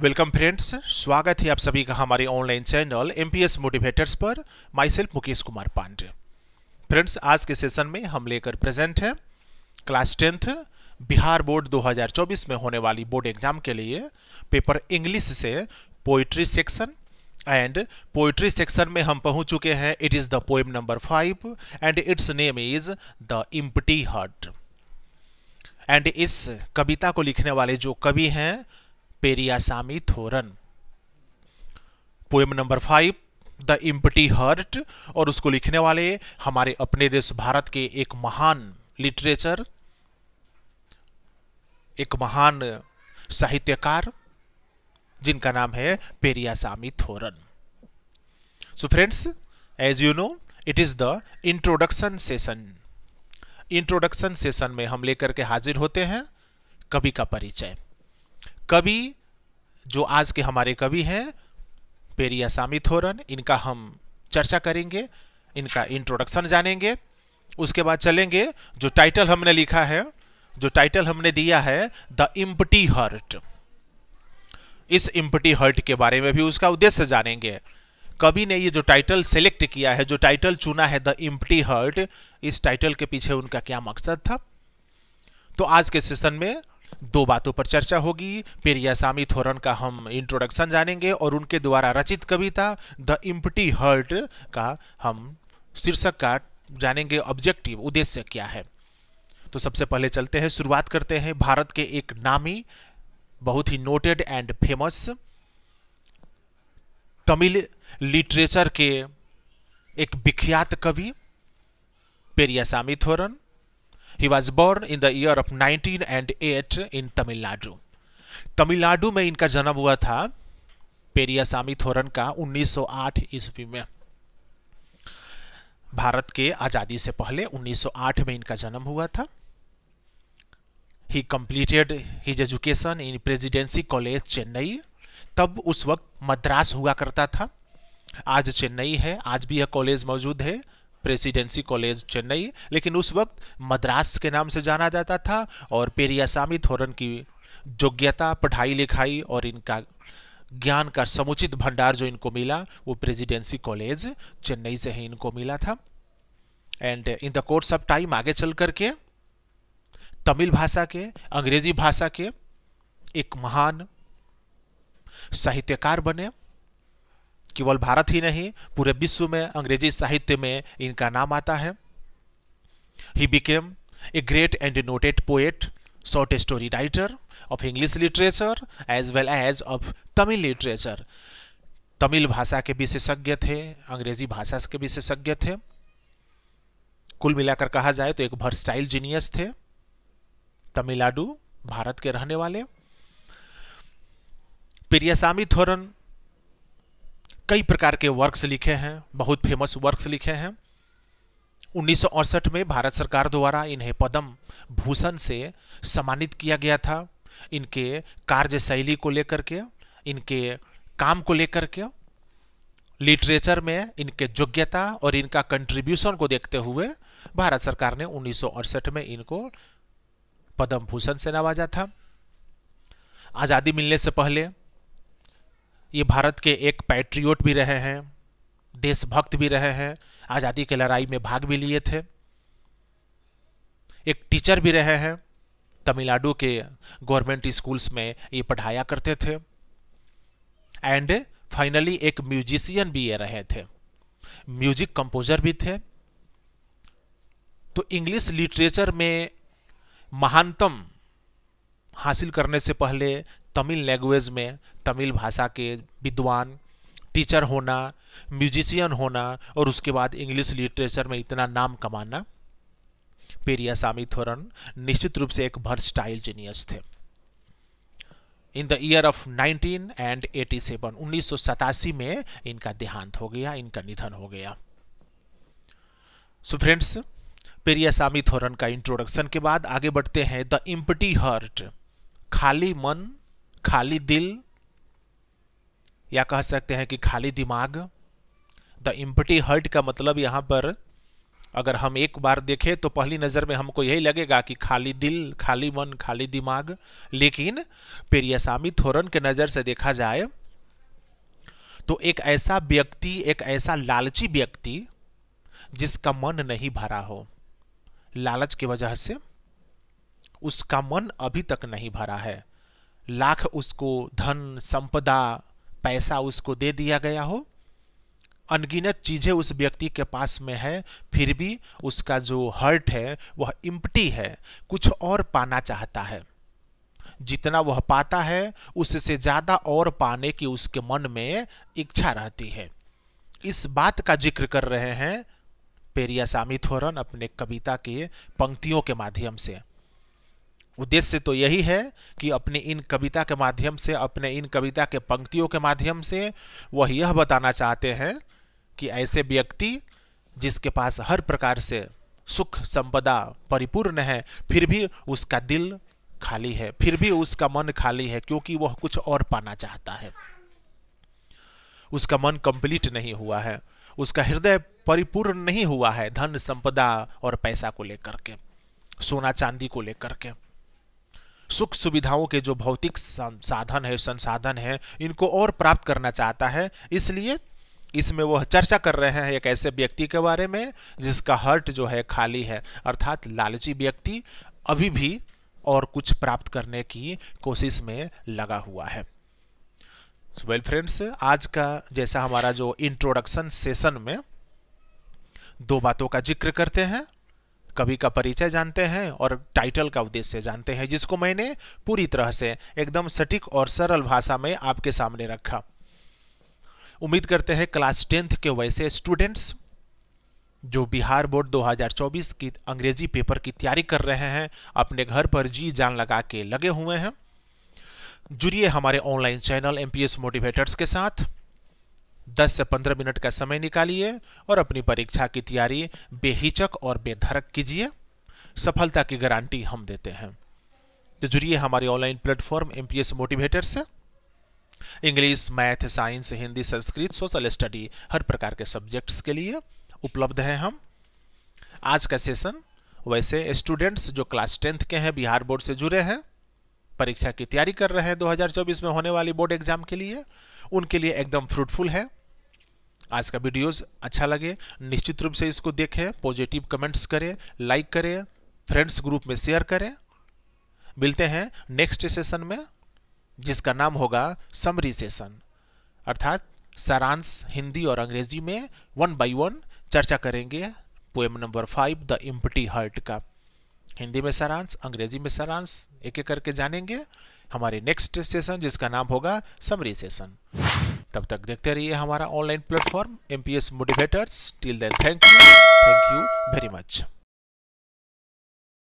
Welcome friends, स्वागत है आप सभी का हमारे ऑनलाइन चैनल एमपीएस मोटिवेटर्स पर। Myself Mukesh Kumar Pandey. Friends, आज के सेशन में हम लेकर प्रेजेंट हैं क्लास 10th बिहार बोर्ड 2024 में होने वाली बोर्ड एग्जाम के लिए पेपर इंग्लिश से poetry section. And poetry section में हम पहुंच चुके हैं। It is the poem number 5 and it's name is the empty heart. And इस कविता को लिखने वाले जो कवि हैं Periyasamy Thooran. Poem number 5 the empty heart, और उसको लिखने वाले हमारे अपने देश भारत के एक महान लिटरेचर, एक महान साहित्यकार जिनका नाम है Periyasamy Thooran. So friends, as you know it is the introduction session. Introduction session में हम लेकर के हाजिर होते हैं कवि का परिचय। कवि जो आज के हमारे कवि हैं पेरियासामी थोरन, इनका हम चर्चा करेंगे, इनका इंट्रोडक्शन जानेंगे। उसके बाद चलेंगे जो टाइटल हमने लिखा है, जो टाइटल हमने दिया है द एम्प्टी हार्ट। इस एम्प्टी हार्ट के बारे में भी उसका उद्देश्य जानेंगे। कवि ने ये जो टाइटल सेलेक्ट किया है, जो टाइटल चुना है द एम्प्टी हार्ट, इस टाइटल के पीछे उनका क्या मकसद था। तो आज के सेशन में दो बातों पर चर्चा होगी। पेरियासामी थोरन का हम इंट्रोडक्शन जानेंगे और उनके द्वारा रचित कविता द एम्प्टी हार्ट का हम शीर्षक का जानेंगे, ऑब्जेक्टिव, उद्देश्य क्या है। तो सबसे पहले चलते हैं, शुरुआत करते हैं भारत के एक नामी, बहुत he noted and famous Tamil literature के एक विख्यात कवि Periyasamy थोरन। He was born in the year of 1908 in Tamil Nadu. Tamil Nadu में इनका जन्म हुआ था पेरियासामी थोरन का 1908 ईस्वी में। भारत के आजादी से पहले 1908 में इनका जन्म हुआ था। He completed his education in Presidency College Chennai. तब उस वक्त मद्रास हुआ करता था, आज चेन्नई है, आज भी यह कॉलेज मौजूद है, प्रेसिडेंसी कॉलेज चेन्नई, लेकिन उस वक्त मद्रास के नाम से जाना जाता था। और पेरियासामी थोरन की योग्यता, पढ़ाई लिखाई और इनका ज्ञान का समुचित भंडार जो इनको मिला वो प्रेसिडेंसी कॉलेज चेन्नई से ही इनको मिला था। And in the course of time आगे चल करके तमिल भाषा के, अंग्रेजी भाषा के एक महान साहित्यकार बने। केवल भारत ही नहीं, पूरे विश्व में अंग्रेजी साहित्य में इनका नाम आता है। He became a great and noted poet, short story writer of English literature as well as of Tamil literature. Tamil भाषा के विशेषज्ञ थे, अंग्रेजी भाषा के विशेषज्ञ थे। कुल मिलाकर कहा जाए तो एक वर्सटाइल जीनियस थे। तमिलनाडु, भारत के रहने वाले पेरियासामी थोरन कई प्रकार के वर्क्स लिखे हैं, बहुत फेमस वर्क्स लिखे हैं। 1968 में भारत सरकार द्वारा इन्हें पद्म भूषण से सम्मानित किया गया था। इनके कार्य शैली को लेकर के, इनके काम को लेकर के, लिटरेचर में इनके योग्यता और इनका कंट्रीब्यूशन को देखते हुए भारत सरकार ने 1968 में इनको पद्म भूषण से नवाजा था। आजादी मिलने से पहले ये भारत के एक पैट्रियोट भी रहे हैं, देशभक्त भी रहे हैं, आजादी की लड़ाई में भाग भी लिए थे। एक टीचर भी रहे हैं, तमिलनाडु के गवर्नमेंट स्कूल्स में ये पढ़ाया करते थे। एंड फाइनली एक म्यूजिशियन भी ये रहे थे, म्यूजिक कंपोजर भी थे। तो इंग्लिश लिटरेचर में महानतम हासिल करने से पहले तमिल लैंग्वेज में, तमिल भाषा के विद्वान, टीचर होना, म्यूजिशियन होना और उसके बाद इंग्लिश लिटरेचर में इतना नाम कमाना, पेरियासामी थोरन निश्चित रूप से एक वर्सटाइल जीनियस थे। इन द ईयर ऑफ 1987 1987 में इनका देहांत हो गया, इनका निधन हो गया। सो फ्रेंड्स, पेरियासामी थोरन का इंट्रोडक्शन के बाद आगे बढ़ते हैं द एम्प्टी हार्ट, खाली मन, खाली दिल, या कह सकते हैं कि खाली दिमाग। द एम्प्टी हार्ट का मतलब यहां पर अगर हम एक बार देखें तो पहली नज़र में हमको यही लगेगा कि खाली दिल, खाली मन, खाली दिमाग। लेकिन पेरियासामी थोरन के नज़र से देखा जाए तो एक ऐसा व्यक्ति, एक ऐसा लालची व्यक्ति जिसका मन नहीं भरा हो, लालच की वजह से उसका मन अभी तक नहीं भरा है, लाख उसको धन संपदा पैसा उसको दे दिया गया हो, अनगिनत चीजें उस व्यक्ति के पास में है, फिर भी उसका जो हार्ट है वह इम्प्टी है, कुछ और पाना चाहता है। जितना वह पाता है उससे ज्यादा और पाने की उसके मन में इच्छा रहती है। इस बात का जिक्र कर रहे हैं पेरियासामी थोरन अपने कविता के पंक्तियों के माध्यम से। उद्देश्य तो यही है कि अपने इन कविता के माध्यम से, अपने इन कविता के पंक्तियों के माध्यम से वह यह बताना चाहते हैं कि ऐसे व्यक्ति जिसके पास हर प्रकार से सुख संपदा परिपूर्ण है, फिर भी उसका दिल खाली है, फिर भी उसका मन खाली है, क्योंकि वह कुछ और पाना चाहता है। उसका मन कंप्लीट नहीं हुआ है, उसका हृदय परिपूर्ण नहीं हुआ है धन संपदा और पैसा को लेकर के, सोना चांदी को लेकर के। सुख सुविधाओं के जो भौतिक साधन है, संसाधन है, इनको और प्राप्त करना चाहता है। इसलिए इसमें वह चर्चा कर रहे हैं एक ऐसे व्यक्ति के बारे में जिसका हार्ट जो है खाली है, अर्थात लालची व्यक्ति अभी भी और कुछ प्राप्त करने की कोशिश में लगा हुआ है। वेल फ्रेंड्स, आज का जैसा हमारा जो इंट्रोडक्शन सेशन में दो बातों का जिक्र करते हैं, कवि का परिचय जानते हैं और टाइटल का उद्देश्य जानते हैं, जिसको मैंने पूरी तरह से एकदम सटीक और सरल भाषा में आपके सामने रखा। उम्मीद करते हैं क्लास 10th के वैसे स्टूडेंट्स जो बिहार बोर्ड 2024 की अंग्रेजी पेपर की तैयारी कर रहे हैं, अपने घर पर जी जान लगा के लगे हुए हैं, जुड़िए हमारे ऑनलाइन चैनल एमपीएस मोटिवेटर्स के साथ। 10 से 15 मिनट का समय निकालिए और अपनी परीक्षा की तैयारी बेहिचक और बेधड़क कीजिए। सफलता की गारंटी हम देते हैं। तो जुड़िए हमारे ऑनलाइन प्लेटफॉर्म एमपीएस मोटिवेटर से। English, math, science, Hindi, Sanskrit, social study, हर प्रकार के सब्जेक्ट्स के लिए उपलब्ध हैं हम। आज का सेशन वैसे स्टूडेंट्स जो क्लास 10th के हैं, बिहार बोर्ड से जुड़े हैं, परीक्षा की तैयारी कर रहे हैं 2024 में होने वाली बोर्ड एग्जाम के लिए, उनके लिए एकदम फ्रूटफुल है। आज का वीडियोस अच्छा लगे निश्चित रूप से इसको देखें, पॉजिटिव कमेंट्स करें, लाइक करें, फ्रेंड्स ग्रुप में शेयर करें। मिलते हैं नेक्स्ट सेशन में जिसका नाम होगा समरी सेशन, अर्थात सारांश हिंदी और अंग्रेजी में 1 by 1 चर्चा करेंगे poem number 5 the empty heart का। हिंदी में सारांश, अंग्रेजी में सारांश, एक एक करके जानेंगे हमारे नेक्स्ट सेशन जिसका नाम होगा समरी सेशन। तब तक देखते रहिए हमारा online platform MPS motivators. Till then thank you very much.